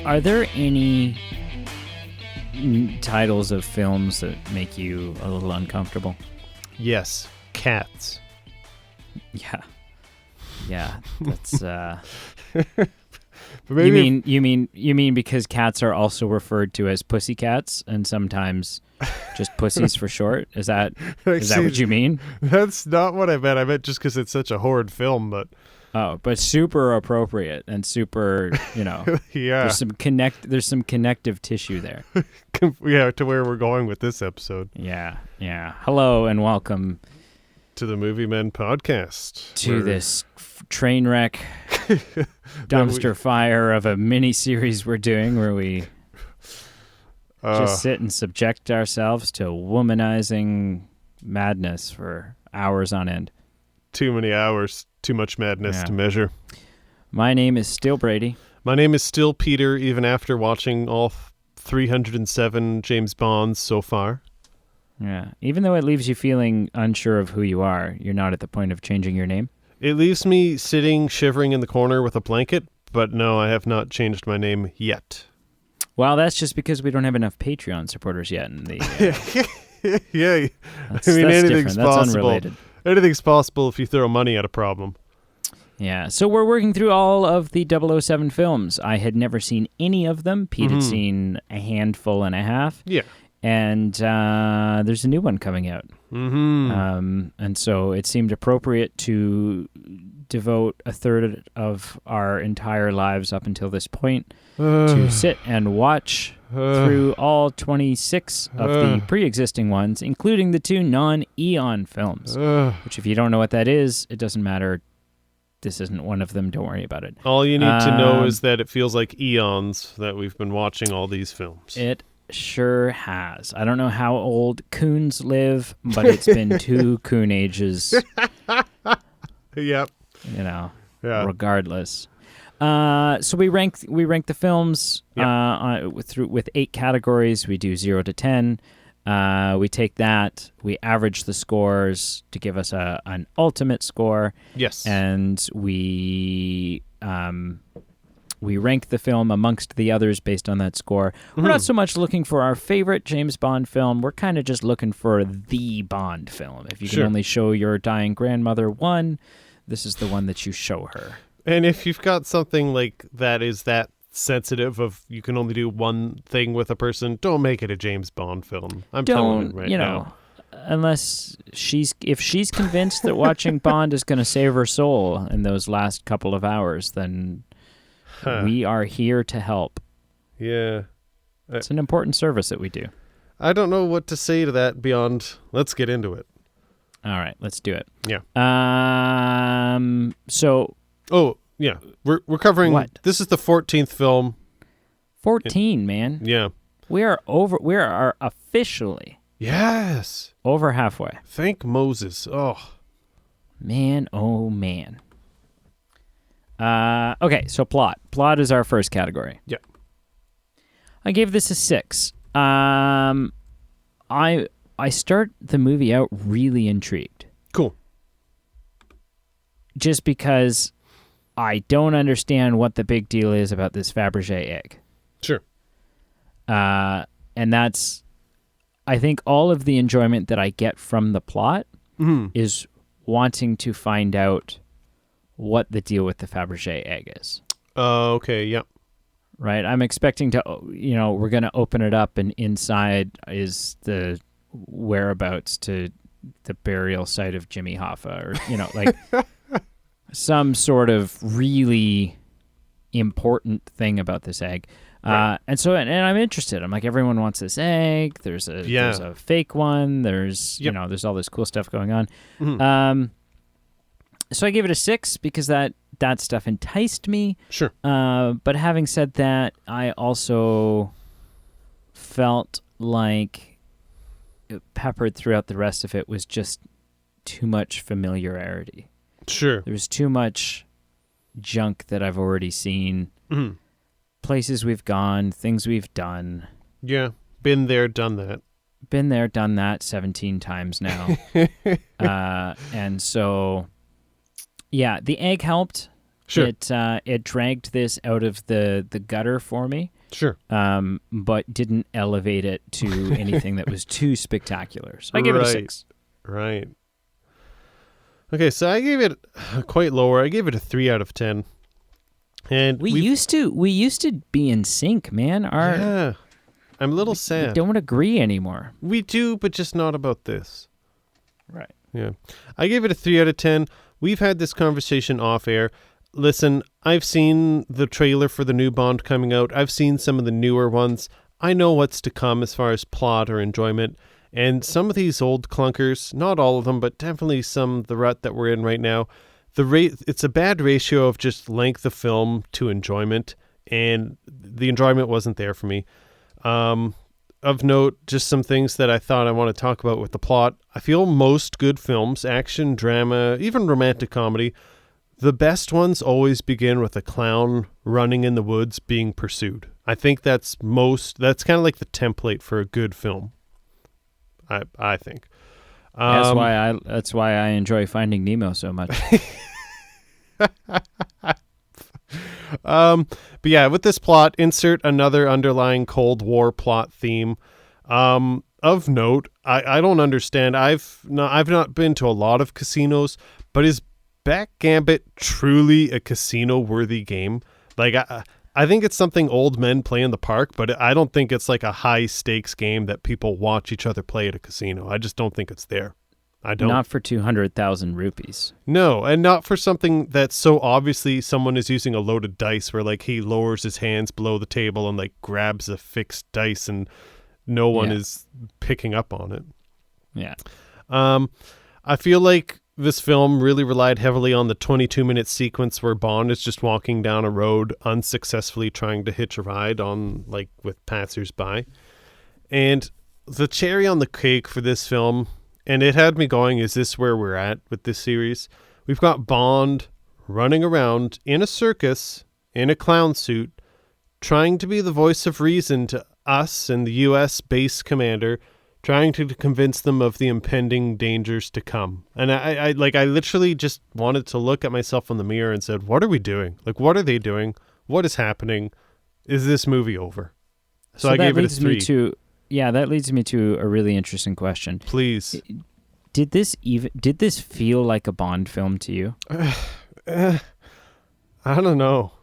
Are there any titles of films that make you a little uncomfortable? Yes, Cats. Yeah, that's But maybe you mean because cats are also referred to as pussycats and sometimes just pussies for short? Is that what you mean? That's not what I meant. I meant just because it's such a horrid film, but But super appropriate and super, yeah, there's some connective tissue there. yeah, to where we're going with this episode. Yeah. Hello and welcome to the Movie Men podcast. To this train wreck dumpster fire of a mini series we're doing where we just sit and subject ourselves to womanizing madness for hours on end. Too many hours, too much madness to measure. My name is still Brady. My name is still Peter, even after watching all 307 James Bonds so far. Yeah, even though it leaves you feeling unsure of who you are, you're not at the point of changing your name? It leaves me sitting, shivering in the corner with a blanket, but no, I have not changed my name yet. Well, that's just because we don't have enough Patreon supporters yet. In the yeah, that's anything's different. That's possible. Unrelated. Anything's possible if you throw money at a problem. Yeah, so we're working through all of the 007 films. I had never seen any of them. Pete had seen a handful and a half. Yeah. And there's a new one coming out. Mm-hmm. And so it seemed appropriate to devote a third of our entire lives up until this point to sit and watch through all 26 of the pre-existing ones, including the two non-Eon films, which if you don't know what that is, it doesn't matter. This isn't one of them. Don't worry about it. All you need to know is that it feels like eons that we've been watching all these films. It sure has. I don't know how old coons live, but it's been two coon ages. Yep. Regardless. So we rank the films with 8 categories. We do 0 to 10. We take that, we average the scores to give us an ultimate score. Yes. And we rank the film amongst the others based on that score. We're not so much looking for our favorite James Bond film. We're kind of just looking for the Bond film. If you can only show your dying grandmother one, this is the one that you show her. And if you've got something like that is that sensitive of you can only do one thing with a person, don't make it a James Bond film. I'm telling you now. Unless if she's convinced that watching Bond is going to save her soul in those last couple of hours, then we are here to help. Yeah. It's an important service that we do. I don't know what to say to that beyond, let's get into it. All right, let's do it. Yeah. Oh, yeah. We're covering what? This is the 14th film. 14, man. Yeah. We are officially over halfway. Thank Moses. Oh. Man, oh man. Okay, so plot. Plot is our first category. Yeah. I gave this a 6. I start the movie out really intrigued. Cool. Just because I don't understand what the big deal is about this Fabergé egg. Sure. And that's, I think all of the enjoyment that I get from the plot is wanting to find out what the deal with the Fabergé egg is. Okay, yeah. Right? I'm expecting to, we're going to open it up and inside is the whereabouts to the burial site of Jimmy Hoffa or, some sort of really important thing about this egg. Right. And I'm interested. I'm like, everyone wants this egg. There's a fake one. There's, there's all this cool stuff going on. Mm-hmm. So I gave it a 6 because that stuff enticed me. Sure. But having said that, I also felt like peppered throughout the rest of it was just too much familiarity. Sure. There's too much junk that I've already seen. Mm-hmm. Places we've gone, things we've done. Yeah. Been there, done that. Been there, done that 17 times now. And so, yeah, the egg helped. Sure. It dragged this out of the gutter for me. Sure. But didn't elevate it to anything that was too spectacular. So I gave it a 6. Right. Okay, so I gave it quite lower. I gave it a 3 out of 10. And we used to be in sync, man. Yeah. I'm a little sad. We don't agree anymore. We do, but just not about this. Right. Yeah. I gave it a 3 out of 10. We've had this conversation off air. Listen, I've seen the trailer for the new Bond coming out. I've seen some of the newer ones. I know what's to come as far as plot or enjoyment. And some of these old clunkers, not all of them, but definitely some the rut that we're in right now, it's a bad ratio of just length of film to enjoyment, and the enjoyment wasn't there for me. Of note, just some things that I thought I want to talk about with the plot. I feel most good films, action, drama, even romantic comedy, the best ones always begin with a clown running in the woods being pursued. I think that's kind of like the template for a good film. I think. That's why I enjoy Finding Nemo so much. But yeah, with this plot, insert another underlying Cold War plot theme. Of note, I don't understand. I've not been to a lot of casinos, but is Backgammon truly a casino-worthy game? Like, I think it's something old men play in the park, but I don't think it's like a high-stakes game that people watch each other play at a casino. I just don't think it's there. I don't. Not for 200,000 rupees. No, and not for something that's so obviously someone is using a loaded dice where, like, he lowers his hands below the table and, like, grabs a fixed dice and no one is picking up on it. Yeah. I feel like this film really relied heavily on the 22-minute sequence where Bond is just walking down a road unsuccessfully trying to hitch a ride on, like, with passersby. And the cherry on the cake for this film, and it had me going, is this where we're at with this series? We've got Bond running around in a circus, in a clown suit, trying to be the voice of reason to us and the U.S. base commander, trying to convince them of the impending dangers to come. And I literally just wanted to look at myself in the mirror and said, what are we doing? Like, what are they doing? What is happening? Is this movie over? So I gave it a 3. That leads me to a really interesting question. Please. Did this feel like a Bond film to you? I don't know.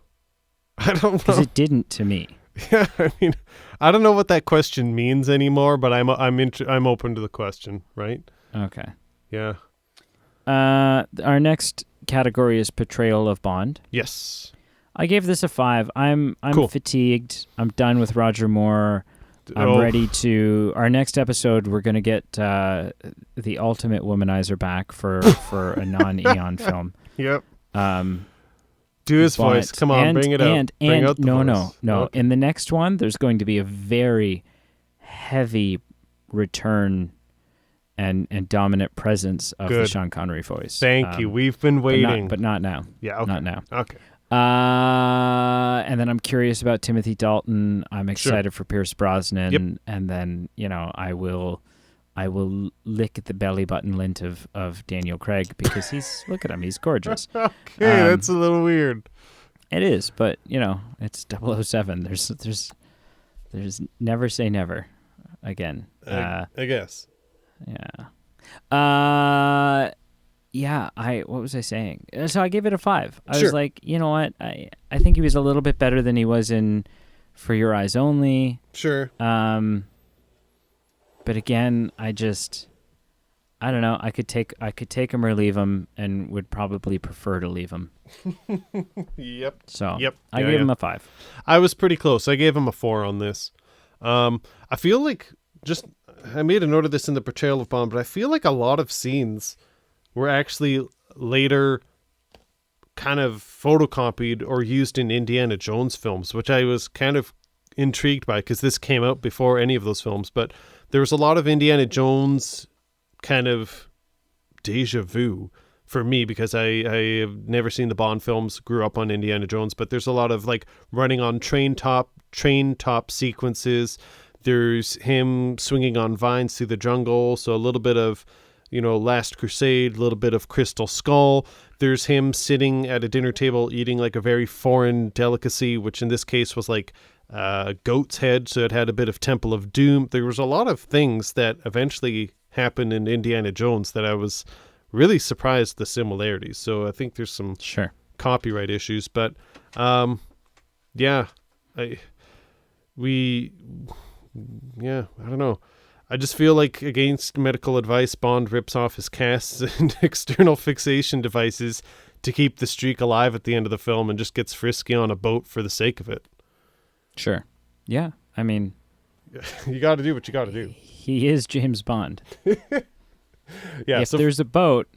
Because it didn't to me. Yeah, I mean, I don't know what that question means anymore, but I'm open to the question, right? Okay. Yeah. Our next category is portrayal of Bond. Yes. I gave this a 5. I'm cool. Fatigued. I'm done with Roger Moore. I'm ready to. Our next episode, we're going to get the ultimate womanizer back for a non-Eon film. Yep. Do his voice. Come on, bring it out. Bring out the voice. No. Okay. In the next one, there's going to be a very heavy return and dominant presence of the Sean Connery voice. Thank you. We've been waiting. But not now. Yeah, okay. Not now. Okay. And then I'm curious about Timothy Dalton. I'm excited for Pierce Brosnan. Yep. And then, I will lick at the belly button lint of Daniel Craig because look at him, he's gorgeous. Okay, that's a little weird. It is, but it's 007. There's never say never again. I guess. Yeah. What was I saying? So I gave it a 5. I was like, you know what? I think he was a little bit better than he was in For Your Eyes Only. Sure. But again, I don't know. I could take him or leave him, and would probably prefer to leave him. Yep. So I gave him a 5. I was pretty close. I gave him a 4 on this. I feel like I made a note of this in the portrayal of Bond, but I feel like a lot of scenes were actually later kind of photocopied or used in Indiana Jones films, which I was kind of intrigued by because this came out before any of those films. But there was a lot of Indiana Jones kind of deja vu for me because I have never seen the Bond films, grew up on Indiana Jones, but there's a lot of like running on train top sequences. There's him swinging on vines through the jungle. So a little bit of, Last Crusade, a little bit of Crystal Skull. There's him sitting at a dinner table eating like a very foreign delicacy, which in this case was like goat's head, so it had a bit of Temple of Doom. There was a lot of things that eventually happened in Indiana Jones that I was really surprised the similarities. So I think there's some copyright issues, but I don't know. I just feel like against medical advice, Bond rips off his casts and external fixation devices to keep the streak alive at the end of the film and just gets frisky on a boat for the sake of it. Sure. Yeah. I mean, you got to do what you got to do. He is James Bond. Yeah. If there's a boat,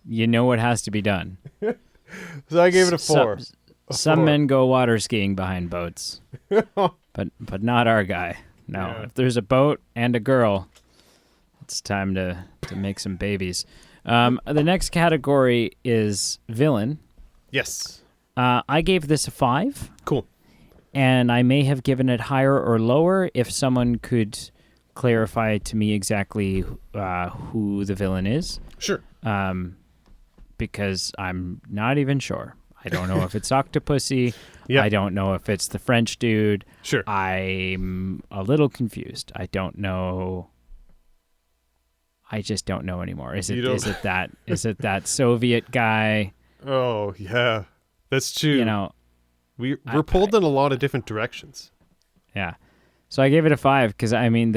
you know what has to be done. So I gave it a 4. Some men go water skiing behind boats, but not our guy. No, Yeah. If there's a boat and a girl, it's time to make some babies. The next category is villain. Yes. I gave this a 5. Cool. And I may have given it higher or lower if someone could clarify to me exactly who the villain is. Sure. Because I'm not even sure. I don't know if it's Octopussy. Yeah. I don't know if it's the French dude. Sure. I'm a little confused. I don't know. I just don't know anymore. Is it that Soviet guy? Oh, yeah. That's true. You know, we're pulled in a lot of different directions. Yeah. So I gave it a 5 because, I mean,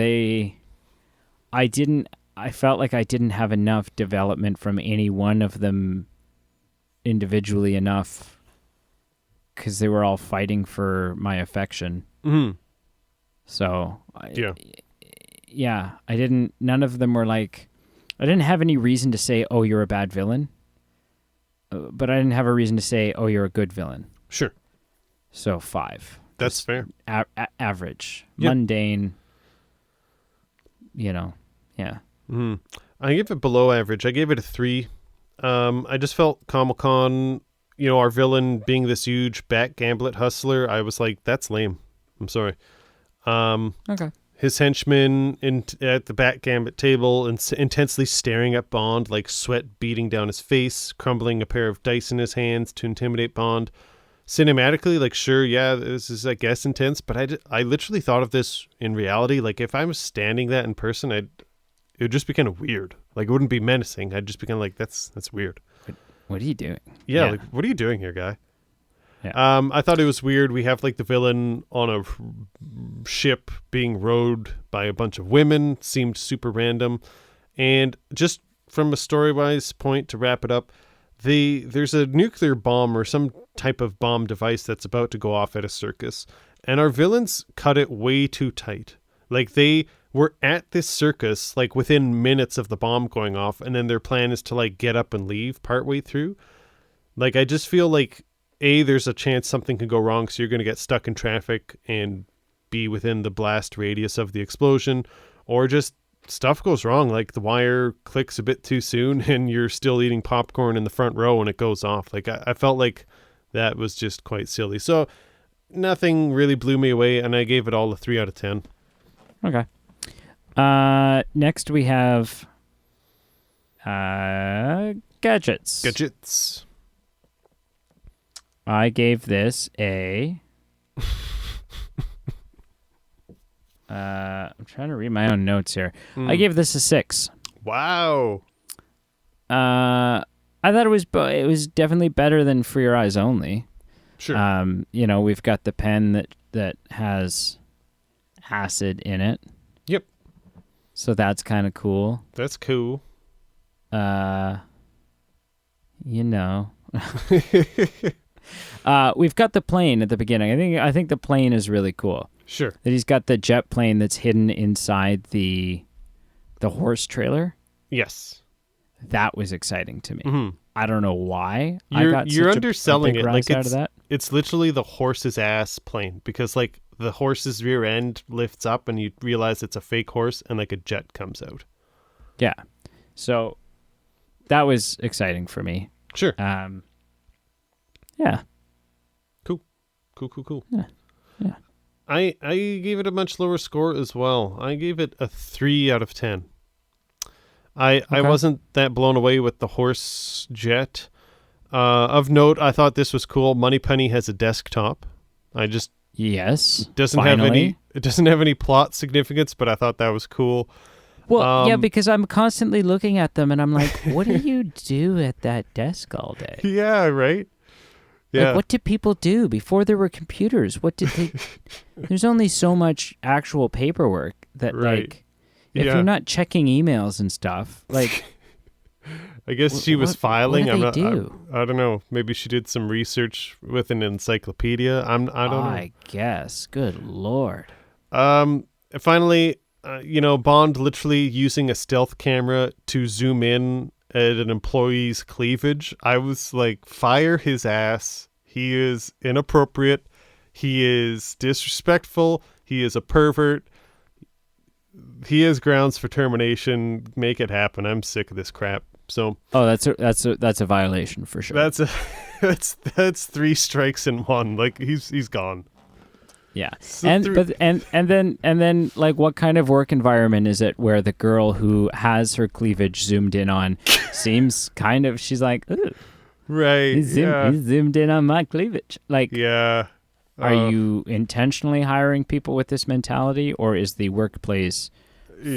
I felt like I didn't have enough development from any one of them individually enough because they were all fighting for my affection. Mm-hmm. So, none of them were like, I didn't have any reason to say, oh, you're a bad villain. But I didn't have a reason to say, oh, you're a good villain. Sure. So 5. That's fair. Average. Yeah. Mundane. Yeah. Mm-hmm. I gave it below average. I gave it a 3. I just felt Comic-Con, our villain being this huge backgammon hustler, I was like, that's lame. I'm sorry. Okay. His henchman at the backgammon table intensely staring at Bond, like sweat beating down his face, crumbling a pair of dice in his hands to intimidate Bond. Cinematically, like, sure, yeah, this is, I guess, intense, but I literally thought of this in reality. Like, if I was standing that in person, it would just be kind of weird. Like, it wouldn't be menacing. I'd just be kind of like, that's weird. What are you doing? Yeah, like, what are you doing here, guy? Yeah. I thought it was weird. We have like the villain on a ship being rowed by a bunch of women. Seemed super random. And just from a story-wise point to wrap it up, there's a nuclear bomb or some type of bomb device that's about to go off at a circus. And our villains cut it way too tight. Like, they were at this circus like within minutes of the bomb going off, and then their plan is to like get up and leave partway through. Like, I just feel like there's a chance something could go wrong, so you're going to get stuck in traffic and be within the blast radius of the explosion, or just stuff goes wrong, like the wire clicks a bit too soon and you're still eating popcorn in the front row when it goes off. Like, I felt like that was just quite silly. So nothing really blew me away, and I gave it all a 3 out of 10. Okay. Next we have gadgets. Gadgets. I gave this a... I'm trying to read my own notes here. I gave this a 6. Wow. I thought it was definitely better than For Your Eyes Only. Sure. We've got the pen that has acid in it. Yep. So that's kind of cool. That's cool. We've got the plane at the beginning. I think the plane is really cool. Sure. That he's got the jet plane that's hidden inside the horse trailer. Yes. That was exciting to me. Mm-hmm. I don't know why. You're underselling it. Like, out of that. It's literally the horse's ass plane, because like the horse's rear end lifts up and you realize it's a fake horse and like a jet comes out. Yeah. So that was exciting for me. Sure. Yeah. Cool. Yeah. I gave it a much lower score as well. I gave it a 3 out of 10. I wasn't that blown away with the horse jet. Of note, I thought this was cool. Moneypenny has a desktop. I just Yes. Doesn't have any plot significance, but I thought that was cool. Well, yeah, because I'm constantly looking at them and I'm like, what do you do at that desk all day? Yeah, right? Yeah. Like, what did people do before there were computers? What did they... There's only so much actual paperwork that, like, if you're not checking emails and stuff, like... I guess she was filing. What do they do? I don't know. Maybe she did some research with an encyclopedia. I don't know. I guess. Good Lord. Finally, Bond literally using a stealth camera to zoom in at an employee's cleavage. I was like, fire his ass. He is inappropriate. He is disrespectful. He is a pervert. He has grounds for termination. Make it happen. I'm sick of this crap. So, that's a violation for sure. That's 3 strikes in one. Like he's gone. Yeah. So and then like, what kind of work environment is it where the girl who has her cleavage zoomed in on seems kind of, she's like, ooh, right. He zoomed in on my cleavage. Like, yeah. Are you intentionally hiring people with this mentality, or is the workplace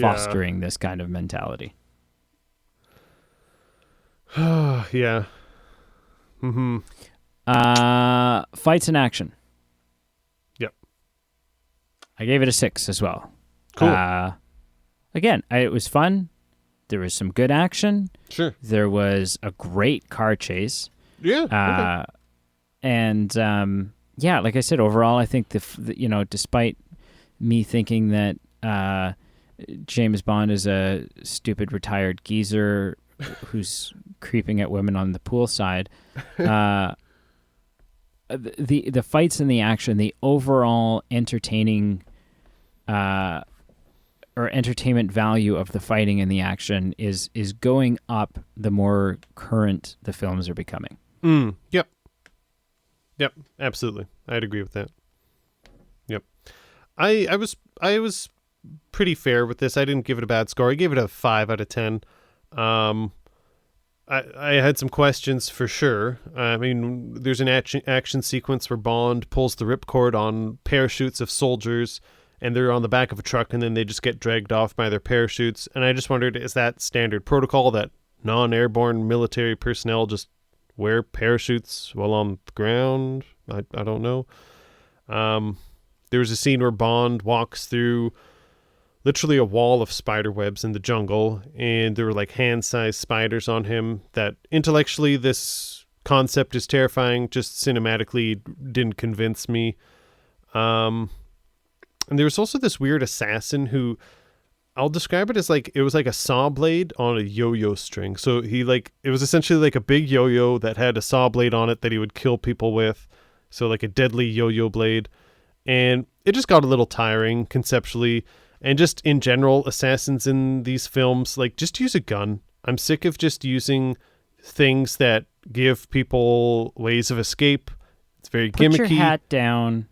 fostering this kind of mentality? Yeah. Mm-hmm. Fights in action. Yep. I gave it a 6 as well. Cool. Again, it was fun. There was some good action. Sure. There was a great car chase. Yeah. Okay. And like I said, overall, I think despite me thinking that James Bond is a stupid retired geezer who's creeping at women on the pool side, the fights and the action, the overall entertainment value of the fighting and the action is going up the more current the films are becoming. Yep, absolutely. I'd agree with that. Yep. I was pretty fair with this. I didn't give it a bad score. I gave it a 5 out of 10. I had some questions for sure. I mean, there's an action sequence where Bond pulls the ripcord on parachutes of soldiers, and they're on the back of a truck, and then they just get dragged off by their parachutes. And I just wondered, is that standard protocol that non-airborne military personnel just wear parachutes while on the ground? I don't know. There was a scene where Bond walks through literally a wall of spider webs in the jungle, and there were like hand-sized spiders on him. That intellectually this concept is terrifying, just cinematically didn't convince me. And there was also this weird assassin who, I'll describe it as like, it was like a saw blade on a yo-yo string. So it was essentially like a big yo-yo that had a saw blade on it that he would kill people with. So like a deadly yo-yo blade. And it just got a little tiring conceptually. And just in general, assassins in these films, like, just use a gun. I'm sick of just using things that give people ways of escape. It's very gimmicky. Put your hat down.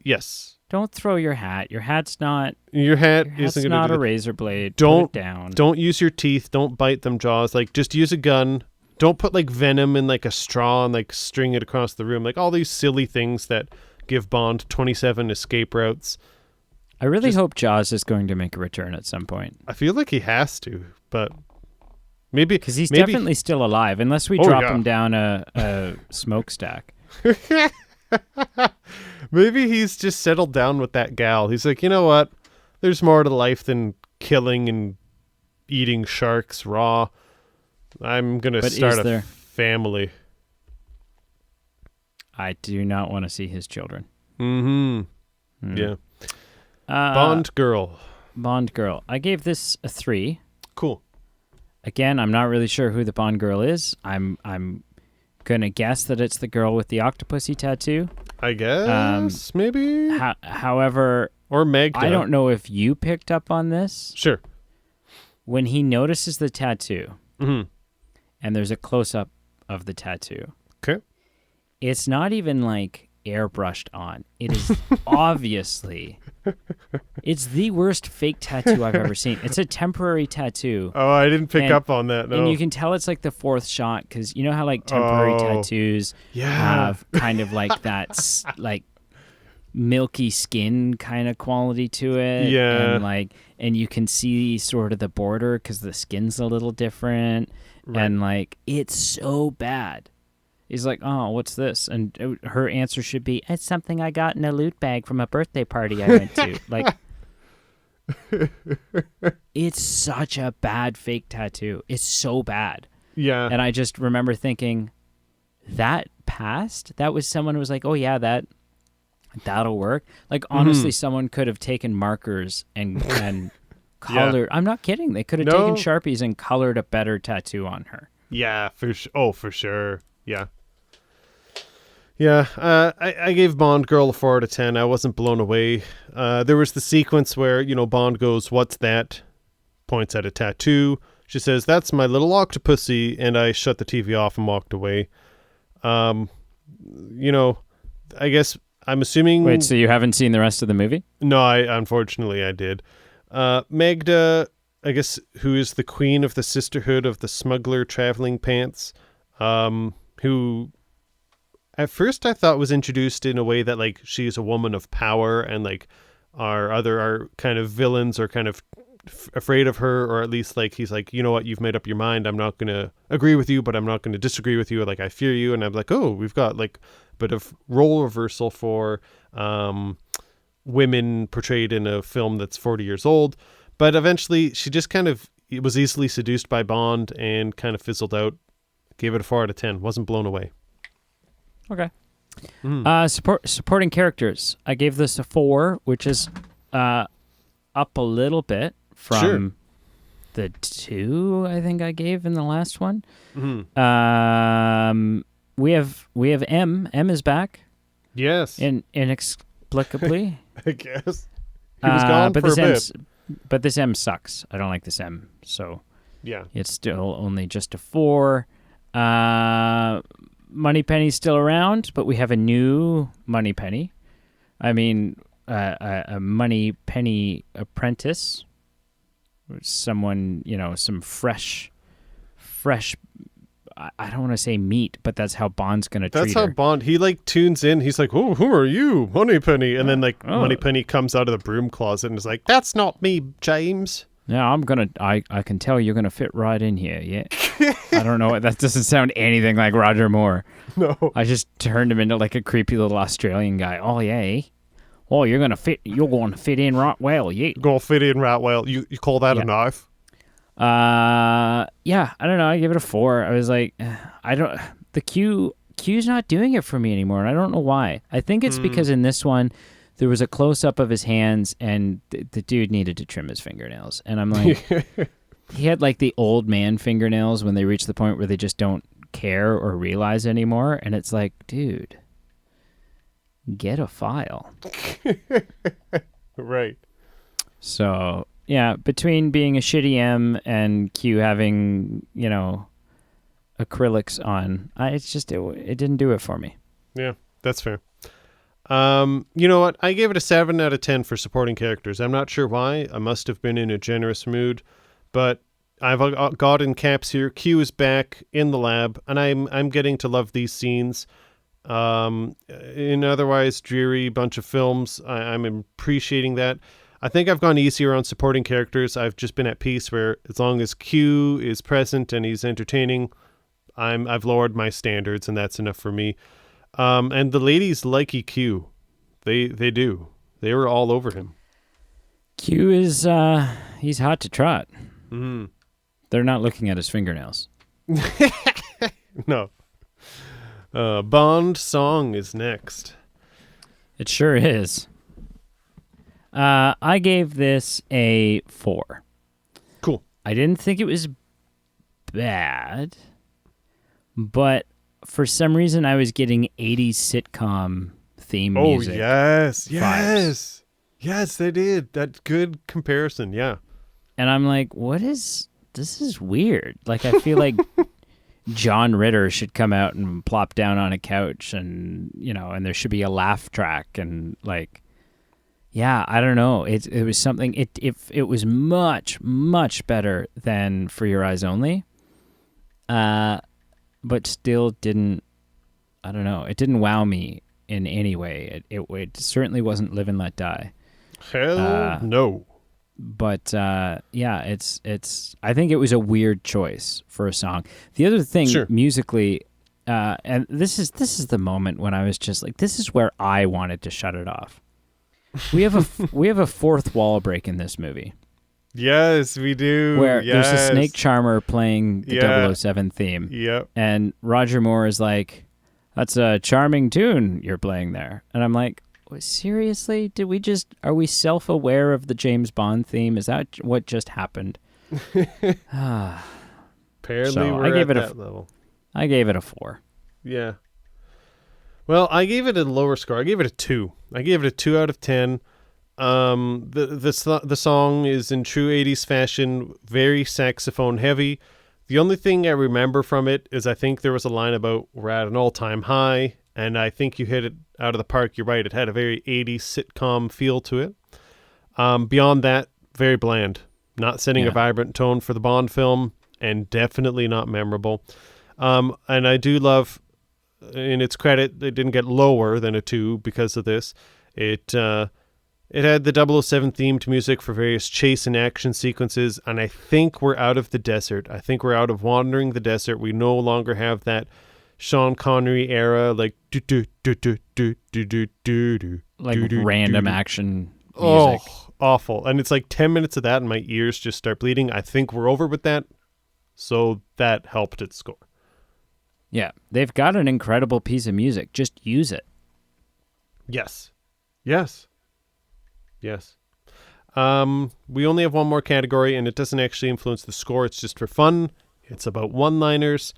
Yes. Don't throw your hat. Your hat's not. Your hat's isn't not a razor blade. Don't put it down. Don't use your teeth. Don't bite them jaws. Like, just use a gun. Don't put like venom in like a straw and like string it across the room. Like all these silly things that give Bond 27 escape routes. I really hope Jaws is going to make a return at some point. I feel like he has to, but maybe because he's definitely still alive, unless we drop him down a smokestack. Maybe he's just settled down with that gal. He's like, you know what? There's more to life than killing and eating sharks raw. I'm gonna start a family. I do not want to see his children. Mm-hmm. Yeah. Bond girl. I gave this a 3. Cool. Again, I'm not really sure who the Bond girl is. I'm gonna guess that it's the girl with the Octopussy tattoo. I guess maybe. However, or Magda. I don't know if you picked up on this. Sure. When he notices the tattoo, mm-hmm. and there's a close up of the tattoo. Okay. It's not even like airbrushed on. It is obviously, it's the worst fake tattoo I've ever seen. It's a temporary tattoo. Oh, I didn't pick up on that. No. And you can tell it's like the 4th shot, because you know how like temporary tattoos have kind of like that, like milky skin kind of quality to it. Yeah. And you can see sort of the border because the skin's a little different. Right. And it's so bad. He's like, oh, what's this? And her answer should be, it's something I got in a loot bag from a birthday party I went to. It's such a bad fake tattoo. It's so bad. Yeah. And I just remember thinking, that passed? That was someone who was like, oh, yeah, that'll work. Honestly, someone could have taken markers and colored. Yeah. I'm not kidding. They could have taken Sharpies and colored a better tattoo on her. Yeah, for sure. Oh, for sure. Yeah. Yeah, I gave Bond Girl a 4 out of 10. I wasn't blown away. There was the sequence where, Bond goes, "What's that?" Points at a tattoo. She says, "That's my little Octopussy," and I shut the TV off and walked away. I guess I'm assuming... Wait, so you haven't seen the rest of the movie? No, unfortunately I did. Magda, I guess, who is the queen of the Sisterhood of the Smuggler Traveling Pants, who... At first, I thought was introduced in a way that she's a woman of power, and our kind of villains are kind of afraid of her, or at least he's like, you know what, you've made up your mind. I'm not gonna agree with you, but I'm not gonna disagree with you. I fear you, and I'm like, oh, we've got a bit of role reversal for women portrayed in a film that's 40 years old. But eventually, she just was easily seduced by Bond and kind of fizzled out. Gave it a 4 out of 10. Wasn't blown away. Okay. Supporting characters. I gave this a 4, which is up a little bit from the 2 I think I gave in the last one. Mm-hmm. We have M. M is back. Yes. Inexplicably. I guess. He was gone for a bit. But this M sucks. I don't like this M. So yeah, it's still only just a 4. Moneypenny's still around, but we have a new Moneypenny. I mean, a Moneypenny apprentice. Someone, some fresh. I don't want to say meat, but that's how Bond's going to treat her. That's how Bond, he tunes in. He's like, oh, who are you, Moneypenny? And then Moneypenny comes out of the broom closet and is like, that's not me, James. Yeah, I can tell you're going to fit right in here, yeah. I don't know. That doesn't sound anything like Roger Moore. No. I just turned him into a creepy little Australian guy. Oh, yeah. Oh, you're going to fit in right well, yeah. Going to fit in right well. You call that a knife? Yeah, I don't know. I give it a 4. I was like, Q's not doing it for me anymore, and I don't know why. I think it's because in this one, there was a close-up of his hands, and the dude needed to trim his fingernails. And I'm like, he had the old man fingernails when they reach the point where they just don't care or realize anymore. And it's like, dude, get a file. Right. So, yeah, between being a shitty M and Q having, acrylics on, it didn't do it for me. Yeah, that's fair. You know what? I gave it a 7 out of 10 for supporting characters. I'm not sure why. I must have been in a generous mood, but I've got in caps here. Q is back in the lab, and I'm getting to love these scenes. In otherwise dreary bunch of films, I'm appreciating that. I think I've gone easier on supporting characters. I've just been at peace where as long as Q is present and he's entertaining, I've lowered my standards, and that's enough for me. And the ladies like EQ. They do. They were all over him. Q is, he's hot to trot. Mm-hmm. They're not looking at his fingernails. No. Bond song is next. It sure is. I gave this a 4. Cool. I didn't think it was bad, but for some reason I was getting 80s sitcom theme music. Oh, yes. Vibes. Yes, they did. That's good comparison, yeah. And I'm like, this is weird. I feel like John Ritter should come out and plop down on a couch and, and there should be a laugh track and yeah, I don't know. It was something, it was much, much better than For Your Eyes Only. But still didn't, I don't know. It didn't wow me in any way. It certainly wasn't Live and Let Die. Hell no. But yeah, it's. I think it was a weird choice for a song. The other thing musically, and this is the moment when I was just like, this is where I wanted to shut it off. We have a fourth wall break in this movie. Yes, we do. Where there's a snake charmer playing the 007 theme. Yep. And Roger Moore is like, "That's a charming tune you're playing there." And I'm like, seriously? Are we self-aware of the James Bond theme? Is that what just happened? Apparently so we're at that level. I gave it a 4. Yeah. Well, I gave it a lower score. I gave it a 2. I gave it a 2 out of 10. The song is in true 80s fashion, very saxophone heavy. The only thing I remember from it is I think there was a line about we're at an all-time high, and I think you hit it out of the park. You're right. It had a very 80s sitcom feel to it. Beyond that, very bland. Not setting a vibrant tone for the Bond film, and definitely not memorable. And I do love, in its credit, it didn't get lower than a 2 because of this. It had the 007 themed music for various chase and action sequences, and I think we're out of the desert. I think we're out of wandering the desert. We no longer have that Sean Connery era, like random action music. Oh, awful. And it's like 10 minutes of that and my ears just start bleeding. I think we're over with that. So that helped its score. Yeah, they've got an incredible piece of music. Just use it. Yes. We only have one more category, and it doesn't actually influence the score. It's just for fun. It's about one-liners.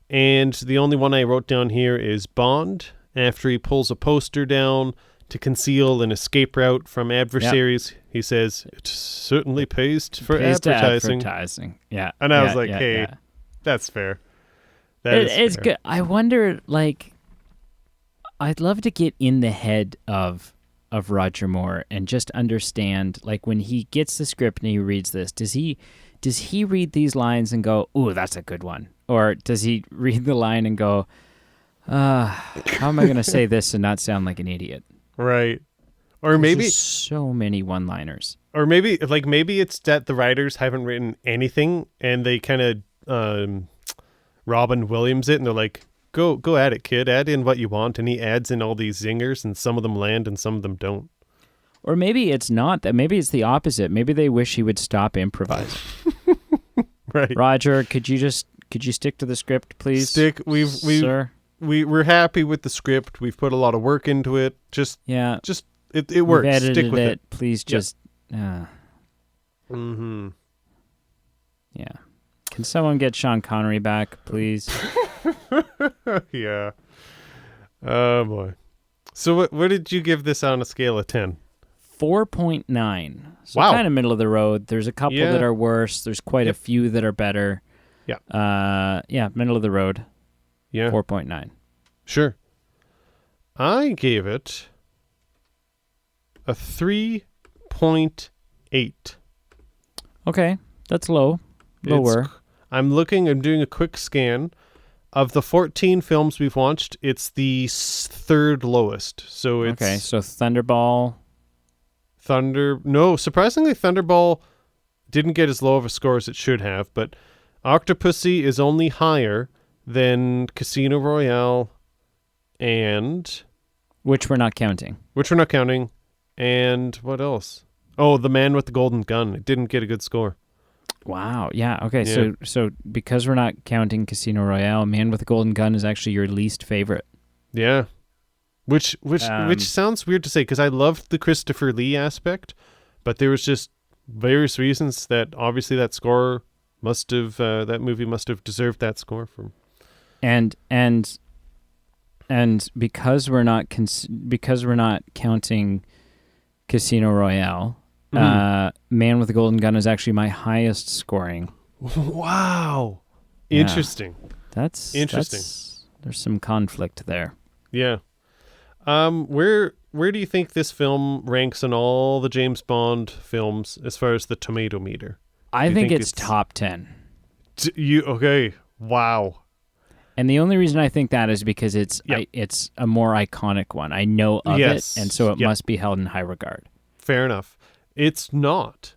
And the only one I wrote down here is Bond. After he pulls a poster down to conceal an escape route from adversaries, he says, "It certainly pays for advertising." Yeah. And I was like, hey, that's fair. It's good. I wonder, like, I'd love to get in the head of Roger Moore and just understand, like, when he gets the script and he reads this, does he read these lines and go, "Ooh, that's a good one"? Or does he read the line and go, how am I going to say this and not sound like an idiot? Right. Or maybe so many one-liners. Or maybe it's that the writers haven't written anything and they kind of Robin Williams it and they're like, Go at it, kid. Add in what you want. And he adds in all these zingers and some of them land and some of them don't. Or maybe it's not that. Maybe it's the opposite. Maybe they wish he would stop improvising. Right. Roger, could you stick to the script, please? Sir? We're happy with the script. We've put a lot of work into it. It works. Stick with it. Please just Mm-hmm. Yeah. Can someone get Sean Connery back, please? Yeah. Oh boy. So what did you give this on a scale of 10? 4.9. So wow. Kind of middle of the road. There's a couple that are worse. There's quite a few that are better. Yeah. Middle of the road. Yeah. 4.9. Sure. I gave it a 3.8. Okay. That's low. Lower. I'm doing a quick scan. Of the 14 films we've watched, it's the third lowest. So it's okay. So Thunderball. No, surprisingly, Thunderball didn't get as low of a score as it should have, but Octopussy is only higher than Casino Royale and... Which we're not counting. And what else? Oh, The Man with the Golden Gun. It didn't get a good score. Wow. Yeah. Okay. Yeah. So because we're not counting Casino Royale, Man with the Golden Gun is actually your least favorite. Yeah. Which sounds weird to say because I loved the Christopher Lee aspect, but there was just various reasons that obviously that score must have that movie must have deserved that score from. And because we're not counting Casino Royale. Man with the Golden Gun is actually my highest scoring. Wow. Yeah. Interesting. That's interesting. There's some conflict there. Yeah. Where do you think this film ranks in all the James Bond films as far as the tomato meter? I think it's top 10. Okay. Wow. And the only reason I think that is because it's Yep. it's a more iconic one. I know of Yes. it, and so it Yep. must be held in high regard. Fair enough. It's not.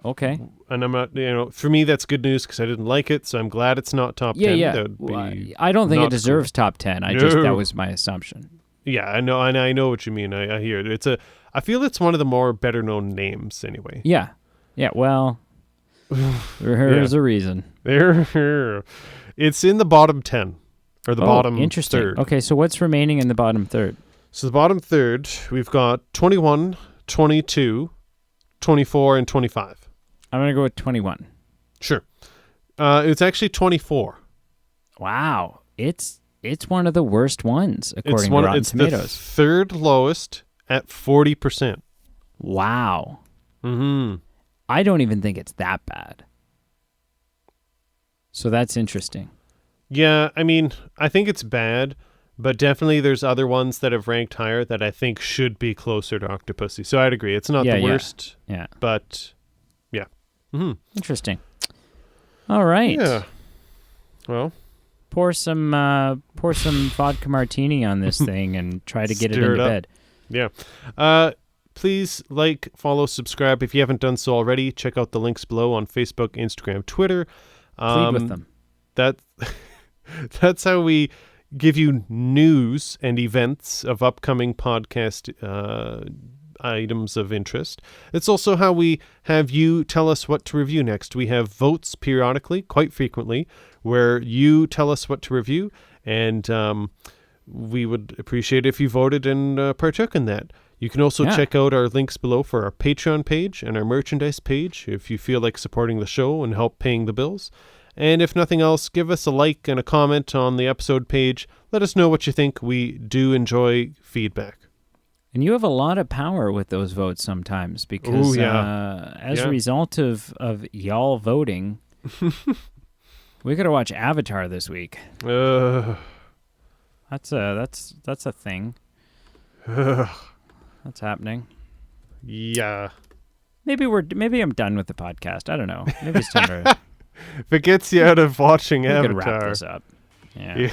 Okay. And I'm not, for me, that's good news because I didn't like it, so I'm glad it's not top 10. Yeah. That would Well, be I don't think it not deserves top 10. That No. was my assumption. Yeah, I know, and I know what you mean. I hear it. I feel it's one of the more better known names anyway. Yeah. Yeah, well, there's a reason. It's in the bottom 10 or the bottom interesting. third. Okay, so what's remaining in the bottom third? So the bottom third, we've got 21, 22, 24, and 25. I'm going to go with 21. Sure. It's actually 24. Wow. It's one of the worst ones, according to Rotten It's Tomatoes. the third lowest at 40%. Wow. Mm-hmm. I don't even think it's that bad. So that's interesting. Yeah, I mean, I think it's bad, but definitely there's other ones that have ranked higher that I think should be closer to Octopussy. So I'd agree. It's not the worst, Yeah. but yeah. Mm-hmm. Interesting. All right. Yeah. Well, pour some vodka martini on this thing and try to get it Stir it into up. bed. yeah. Please like, follow, subscribe. If you haven't done so already, check out the links below on Facebook, Instagram, Twitter. Plead with them. That's how we give you news and events of upcoming podcast items of interest. It's also how we have you tell us what to review next. We have votes periodically, quite frequently, where you tell us what to review, and we would appreciate if you voted and partook in that. You can also check out our links below for our Patreon page and our merchandise page if you feel like supporting the show and help paying the bills. And if nothing else, give us a like and a comment on the episode page. Let us know what you think. We do enjoy feedback. And you have a lot of power with those votes sometimes because as a result of y'all voting, we got to watch Avatar this week. That's a thing. That's happening. Yeah. Maybe I'm done with the podcast. I don't know. Maybe it's time to If it gets you out of watching we Avatar. could wrap this up. Yeah.